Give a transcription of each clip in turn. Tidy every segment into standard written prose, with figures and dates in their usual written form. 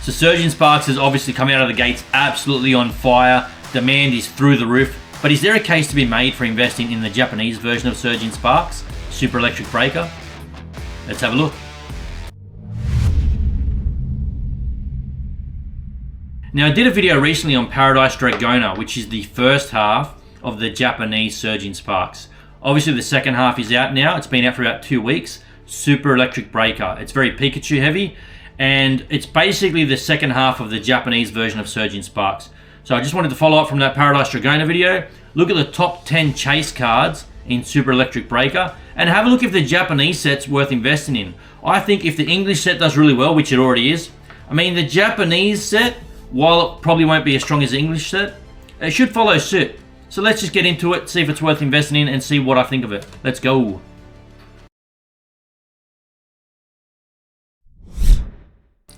So Surgeon Sparks is obviously coming out of the gates absolutely on fire. Demand is through the roof. But is there a case to be made for investing in the Japanese version of Surgeon Sparks, Super Electric Breaker? Let's have a look. Now, I did a video recently on Paradise Dragona, which is the first half of the Japanese Surgeon Sparks. Obviously, the second half is out now. It's been out for about 2 weeks. Super Electric Breaker. It's very Pikachu heavy, and it's basically the second half of the Japanese version of Surgeon Sparks. So I just wanted to follow up from that Paradise Dragona video. Look at the top 10 chase cards in Super Electric Breaker, and have a look if the Japanese set's worth investing in. I think if the English set does really well, which it already is, I mean, the Japanese set, while it probably won't be as strong as the English set, it should follow suit. So let's just get into it, see if it's worth investing in, and see what I think of it. Let's go.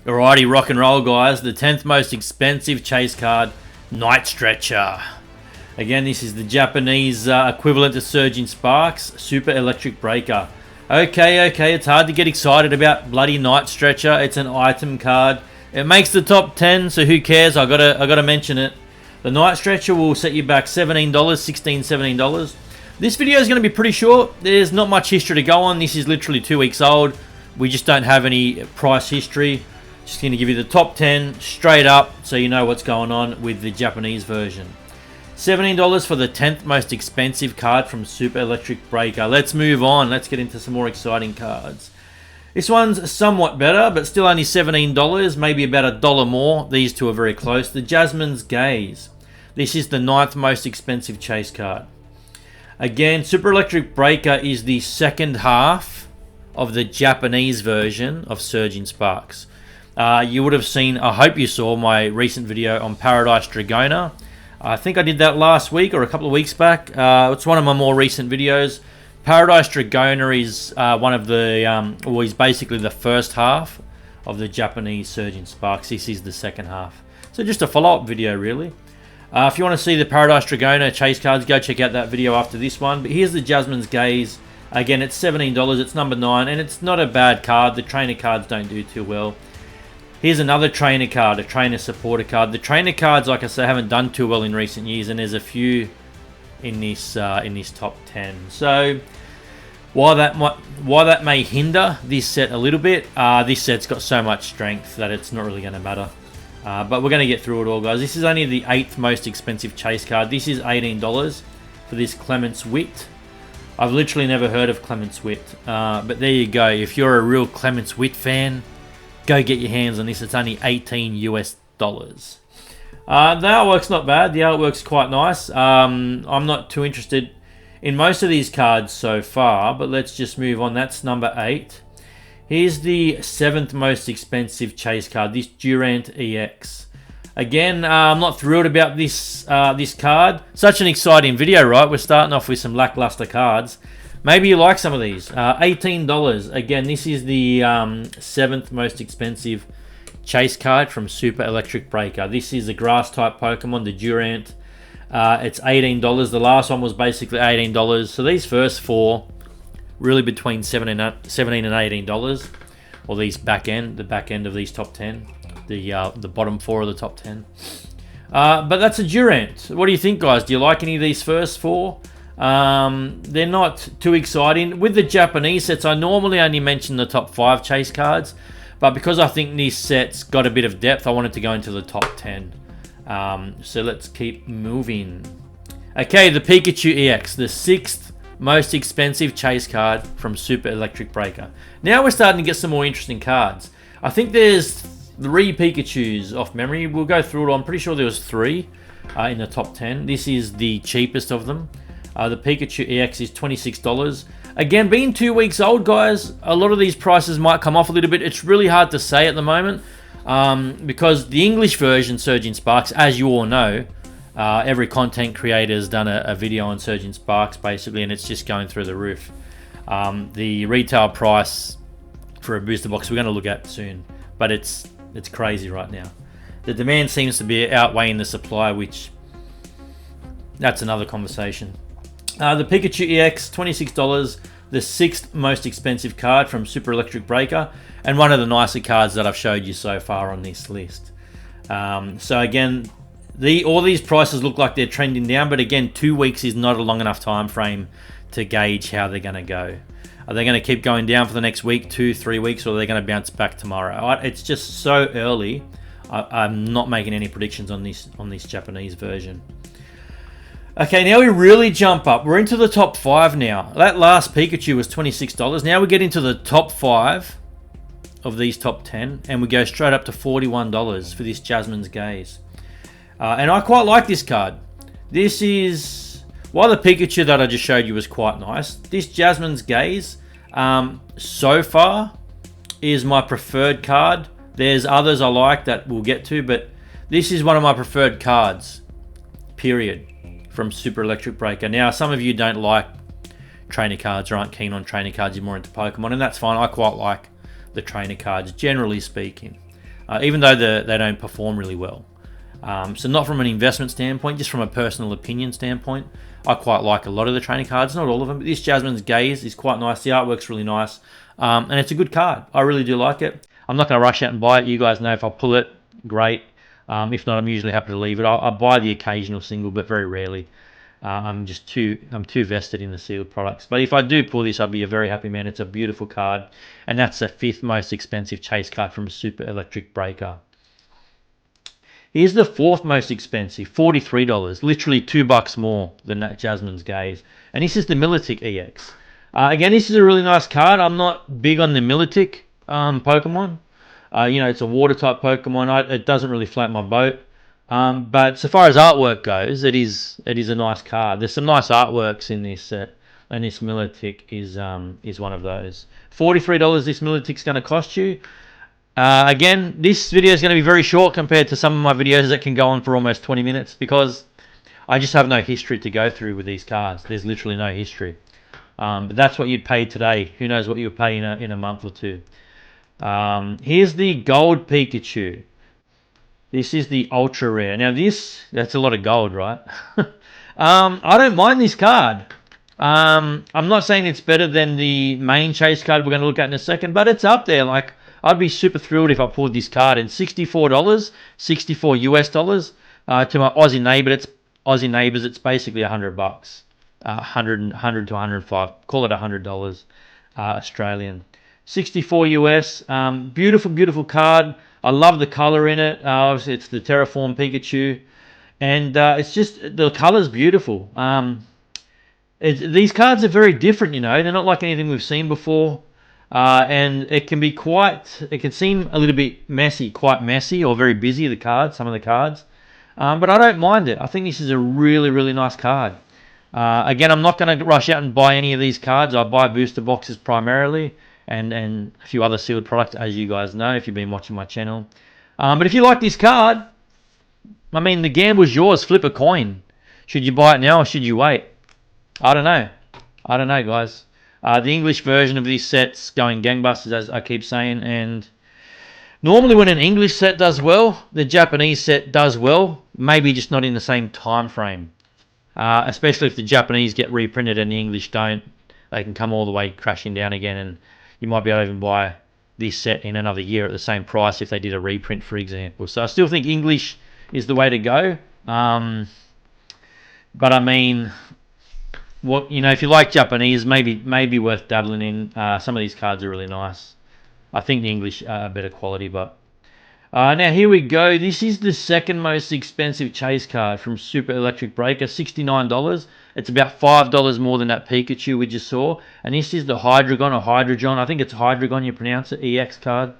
Alrighty, rock and roll, guys. The 10th most expensive chase card, Night Stretcher. Again, this is the Japanese equivalent to Surging Sparks, Super Electric Breaker. Okay, it's hard to get excited about bloody Night Stretcher. It's an item card. It makes the top 10, so who cares? I gotta mention it. The Night Stretcher will set you back $17, $16, $17. This video is going to be pretty short. There's not much history to go on. This is literally 2 weeks old. We just don't have any price history. Just going to give you the top 10 straight up so you know what's going on with the Japanese version. $17 for the 10th most expensive card from Super Electric Breaker. Let's move on. Let's get into some more exciting cards. This one's somewhat better, but still only $17, maybe about $1 more. These two are very close. The Jasmine's Gaze. This is the 9th most expensive chase card. Again, Super Electric Breaker is the second half of the Japanese version of Surging Sparks. You would have seen, I hope you saw my recent video on Paradise Dragona. I think I did that last week or a couple of weeks back. It's one of my more recent videos. Paradise Dragona is one of the, well, he's basically the first half of the Japanese Surging Sparks. This is the second half. So just a follow-up video, really. If you want to see the Paradise Dragona chase cards, go check out that video after this one. But here's the Jasmine's Gaze. Again, it's $17. It's number 9, and it's not a bad card. The trainer cards don't do too well. Here's another trainer card, a trainer supporter card. The trainer cards, like I say, haven't done too well in recent years, and there's a few in this top 10. So while that may hinder this set a little bit, this set's got so much strength that it's not really going to matter. But we're going to get through it all, guys. This is only the 8th most expensive chase card. This is $18 for this Clements Wit. I've literally never heard of Clements Wit, but there you go. If you're a real Clements Wit fan, go get your hands on this. It's only $18 US. The artwork's not bad. The artwork's quite nice. I'm not too interested in most of these cards so far, but let's just move on. That's number 8. Here's the 7th most expensive chase card, this Durant EX. Again, I'm not thrilled about this this card. Such an exciting video, right? We're starting off with some lackluster cards. Maybe you like some of these. $18. Again, this is the 7th most expensive chase card from Super Electric Breaker. This is a grass-type Pokemon, the Durant. It's $18. The last one was basically $18. So these first 4, really between $17 and $18. Or these the back end of these top 10. The bottom 4 of the top 10. But that's a Durant. What do you think, guys? Do you like any of these first 4? They're not too exciting. With the Japanese sets, I normally only mention the top 5 chase cards, but because I think this set's got a bit of depth, I wanted to go into the top 10. So let's keep moving. Okay, the Pikachu EX, the 6th most expensive chase card from Super Electric Breaker. Now we're starting to get some more interesting cards. I think there's 3 Pikachus off memory. We'll go through it. I'm pretty sure there was 3 in the top 10. This is the cheapest of them. The Pikachu EX is $26. Again, being 2 weeks old, guys, a lot of these prices might come off a little bit. It's really hard to say at the moment because the English version, Surging Sparks, as you all know, every content creator has done a video on Surging Sparks, basically, and it's just going through the roof. The retail price for a booster box we're going to look at soon, but it's crazy right now. The demand seems to be outweighing the supply, which that's another conversation. The Pikachu EX, $26. the 6th most expensive card from Super Electric Breaker, and one of the nicer cards that I've showed you so far on this list. So again, all these prices look like they're trending down, but again, 2 weeks is not a long enough time frame to gauge how they're going to go. Are they going to keep going down for the next week, 2-3 weeks, or are they going to bounce back tomorrow? It's just so early. I'm not making any predictions on this Japanese version. Okay, now we really jump up. We're into the top 5 now. That last Pikachu was $26. Now we get into the top 5 of these top 10, and we go straight up to $41 for this Jasmine's Gaze. And I quite like this card. This is, while the Pikachu that I just showed you was quite nice, this Jasmine's Gaze so far is my preferred card. There's others I like that we'll get to, but this is one of my preferred cards, period, from Super Electric Breaker. Now, some of you don't like trainer cards or aren't keen on trainer cards, you're more into Pokemon, and that's fine. I quite like the trainer cards, generally speaking, even though they don't perform really well. So not from an investment standpoint, just from a personal opinion standpoint, I quite like a lot of the trainer cards, not all of them, but this Jasmine's Gaze is quite nice. The artwork's really nice, and it's a good card. I really do like it. I'm not going to rush out and buy it. You guys know if I pull it, great. If not, I'm usually happy to leave it. I'll buy the occasional single, but very rarely. I'm too vested in the sealed products. But if I do pull this, I'll be a very happy man. It's a beautiful card, and that's the 5th most expensive chase card from Super Electric Breaker. Here's the 4th most expensive, $43, literally $2 more than that Jasmine's Gaze. And this is the Milotic EX. Again, this is a really nice card. I'm not big on the Milotic Pokemon. It's a water type Pokemon. It doesn't really float my boat. But so far as artwork goes, it is a nice card. There's some nice artworks in this set, and this Milotic is one of those. $43 this Milotic's going to cost you. Again, this video is going to be very short compared to some of my videos that can go on for almost 20 minutes because I just have no history to go through with these cards. There's literally no history. But that's what you'd pay today. Who knows what you'll pay in a month or two. Here's the gold Pikachu. This is the ultra rare. Now that's a lot of gold, right? I don't mind this card. I'm not saying it's better than the main chase card we're going to look at in a second, but it's up there. Like, I'd be super thrilled if I pulled this card. And $64, 64 US dollars, to my Aussie neighbours, it's basically $100. 100 to 105. Call it $100 Australian. 64 US. Beautiful card. I love the color in it. Obviously, it's the Terraform Pikachu, and it's just the color's beautiful. These cards are very different. They're not like anything we've seen before, and it can be it can seem a little bit messy, quite messy, or very busy. Some of the cards, but I don't mind it. I think this is a really nice card. Again, I'm not going to rush out and buy any of these cards. I buy booster boxes primarily, and a few other sealed products, as you guys know if you've been watching my channel. But if you like this card, I mean, the gamble's yours. Flip a coin. Should you buy it now or should you wait? I don't know, guys. The English version of this set's going gangbusters, as I keep saying, and normally when an English set does well, the Japanese set does well, maybe just not in the same time frame. Especially if the Japanese get reprinted and the English don't, they can come all the way crashing down again, and you might be able to even buy this set in another year at the same price if they did a reprint, for example. So I still think English is the way to go. But I mean, if you like Japanese, maybe worth dabbling in. Some of these cards are really nice. I think the English are better quality, but now here we go. This is the 2nd most expensive chase card from Super Electric Breaker, $69. It's about $5 more than that Pikachu we just saw. And this is the Hydreigon or Hydreigon. I think it's Hydreigon you pronounce it, EX card.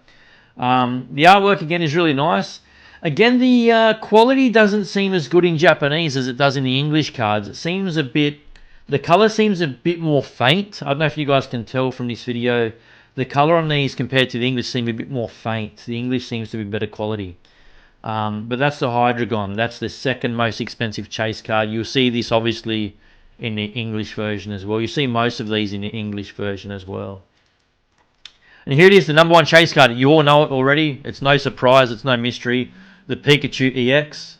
The artwork again is really nice. Again, the quality doesn't seem as good in Japanese as it does in the English cards. The color seems a bit more faint. I don't know if you guys can tell from this video. The color on these compared to the English seem a bit more faint. The English seems to be better quality. But that's the Hydreigon. That's the 2nd most expensive chase card. You'll see this obviously in the English version as well. You see most of these in the English version as well. And here it is, the number 1 chase card. You all know it already. It's no surprise. It's no mystery. The Pikachu EX.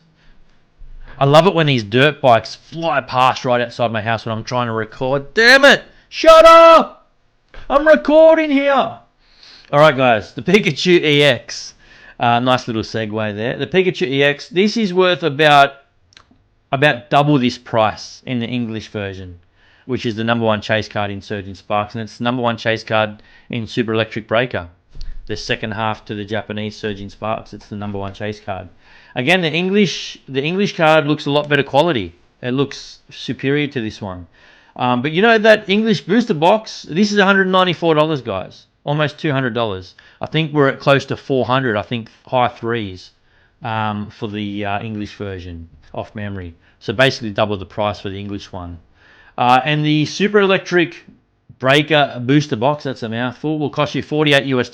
I love it when these dirt bikes fly past right outside my house when I'm trying to record. Damn it! Shut up! I'm recording here. Alright guys, the Pikachu EX. Nice little segue there. The Pikachu EX, this is worth about double this price in the English version, which is the #1 chase card in Surging Sparks, and it's the #1 chase card in Super Electric Breaker. The second half to the Japanese Surging Sparks, it's the #1 chase card. Again, the English card looks a lot better quality. It looks superior to this one. But you know that English booster box, this is $194, guys. Almost $200. I think we're at close to 400. I think high threes for the English version off memory. So basically double the price for the English one. And the Super Electric Breaker booster box, that's a mouthful, will cost you $48 US.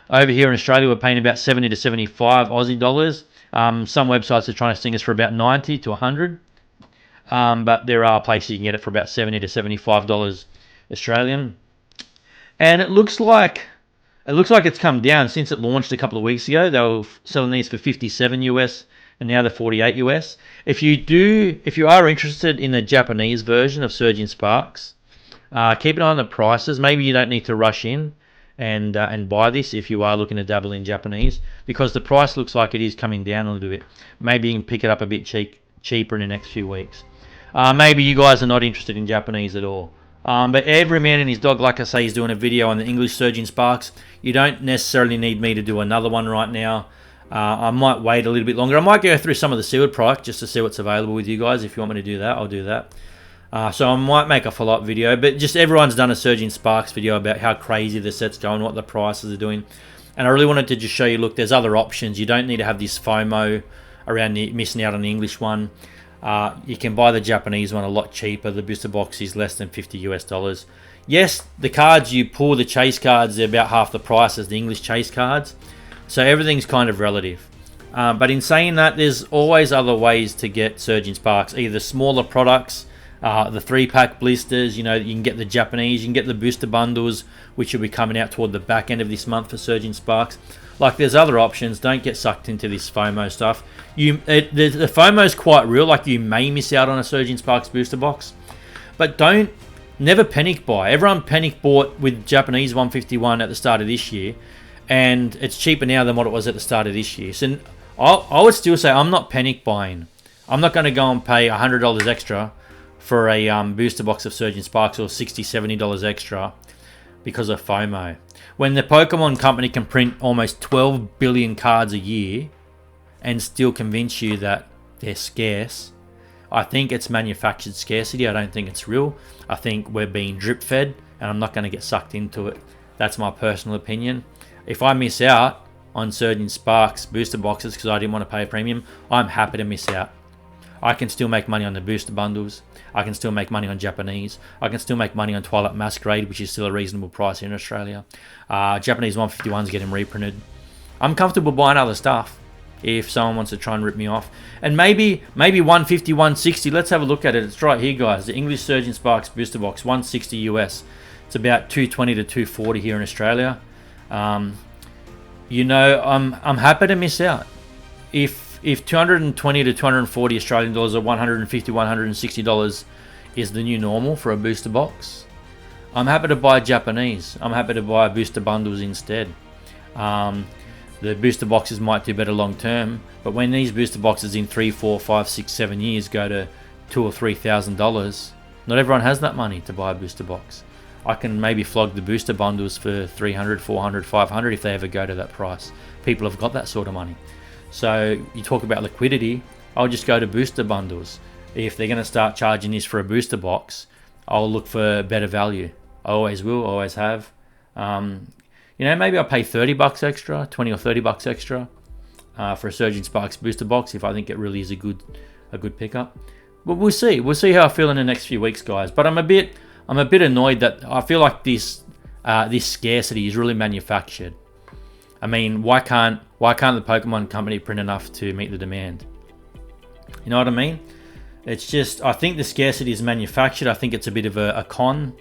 Over here in Australia, we're paying about 70 to 75 Aussie dollars. Some websites are trying to sting us for about 90 to 100. But there are places you can get it for about 70 to 75 dollars Australian. And it looks like it's come down since it launched a couple of weeks ago. They were selling these for 57 US, and now they're 48 US. If you are interested in the Japanese version of Surging Sparks, keep an eye on the prices. Maybe you don't need to rush in and buy this if you are looking to dabble in Japanese, because the price looks like it is coming down a little bit. Maybe you can pick it up a bit cheaper in the next few weeks. Maybe you guys are not interested in Japanese at all. But every man and his dog, like I say, is doing a video on the English Surging Sparks. You don't necessarily need me to do another one right now. I might wait a little bit longer. I might go through some of the sealed product just to see what's available with you guys. If you want me to do that, I'll do that. So I might make a follow-up video. But just everyone's done a Surging Sparks video about how crazy the set's going, what the prices are doing. And I really wanted to just show you, look, there's other options. You don't need to have this FOMO around missing out on the English one. You can buy the Japanese one a lot cheaper. The booster box is less than $50 US. Yes, the cards you pull, the chase cards, they're about half the price as the English chase cards. So everything's kind of relative. But in saying that, there's always other ways to get Surging Sparks. Either smaller products, the 3-pack blisters, you know, you can get the Japanese, you can get the booster bundles, which will be coming out toward the back end of this month for Surging Sparks. Like, there's other options. Don't get sucked into this FOMO stuff. The FOMO is quite real. Like, you may miss out on a Surging Sparks booster box, but never panic buy. Everyone panic bought with Japanese 151 at the start of this year, and it's cheaper now than what it was at the start of this year. So I would still say I'm not panic buying. I'm not going to go and pay $100 extra for a booster box of Surging Sparks, or $60, $70 extra because of FOMO. When the Pokemon company can print almost 12 billion cards a year and still convince you that they're scarce, I think it's manufactured scarcity. I don't think it's real. I think we're being drip fed, and I'm not going to get sucked into it. That's my personal opinion. If I miss out on Surging Sparks booster boxes because I didn't want to pay a premium, I'm happy to miss out. I can still make money on the booster bundles. I can still make money on Japanese. I can still make money on Twilight Masquerade, which is still a reasonable price in Australia. Japanese 151s getting reprinted. I'm comfortable buying other stuff if someone wants to try and rip me off. And maybe 150, 160. Let's have a look at it. It's right here, guys. The English Surging Sparks booster box, 160 US. It's about 220 to 240 here in Australia. You know, I'm happy to miss out. If 220 to 240 Australian dollars or 150, 160 dollars is the new normal for a booster box, I'm happy to buy Japanese. I'm happy to buy booster bundles instead. The booster boxes might do better long term, but when these booster boxes in 3, 4, 5, 6, 7 years go to $2,000 or $3,000, not everyone has that money to buy a booster box. I can maybe flog the booster bundles for 300, 400, 500 if they ever go to that price. People have got that sort of money. So you talk about liquidity, I'll just go to booster bundles. If they're going to start charging this for a booster box, I'll look for better value. I always will, always have. You know, maybe I'll pay $30 extra, 20 or $30 extra for a Surging Sparks booster box if I think it really is a good pickup. But we'll see. We'll see how I feel in the next few weeks, guys. But I'm a bit annoyed that I feel like this scarcity is really manufactured. I mean, why can't the Pokemon company print enough to meet the demand? You know what I mean? It's just, I think the scarcity is manufactured. I think it's a bit of a con.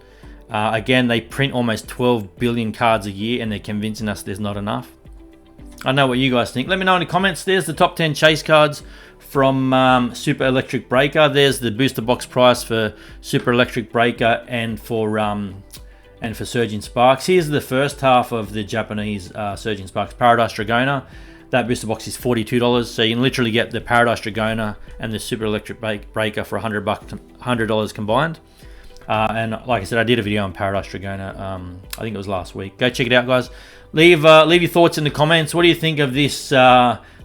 Again, they print almost 12 billion cards a year, and they're convincing us there's not enough. I know what you guys think. Let me know in the comments. There's the top 10 chase cards from Super Electric Breaker. There's the booster box price for Super Electric Breaker and for And for Surging Sparks, here's the first half of the Japanese Surging Sparks Paradise Dragona. That booster box is $42, so you can literally get the Paradise Dragona and the Super Electric Breaker for $100 combined. And like I said, I did a video on Paradise Dragona. I think it was last week. Go check it out, guys. Leave your thoughts in the comments. What do you think of this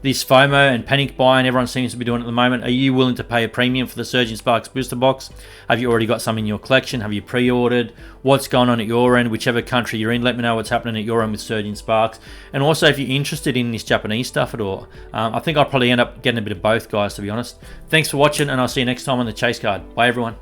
this FOMO and panic buying everyone seems to be doing at the moment? Are you willing to pay a premium for the Surging Sparks booster box? Have you already got some in your collection? Have you pre-ordered? What's going on at your end? Whichever country you're in, let me know what's happening at your end with Surging Sparks. And also, if you're interested in this Japanese stuff at all, I think I'll probably end up getting a bit of both, guys, to be honest. Thanks for watching, and I'll see you next time on the Chase Card. Bye, everyone.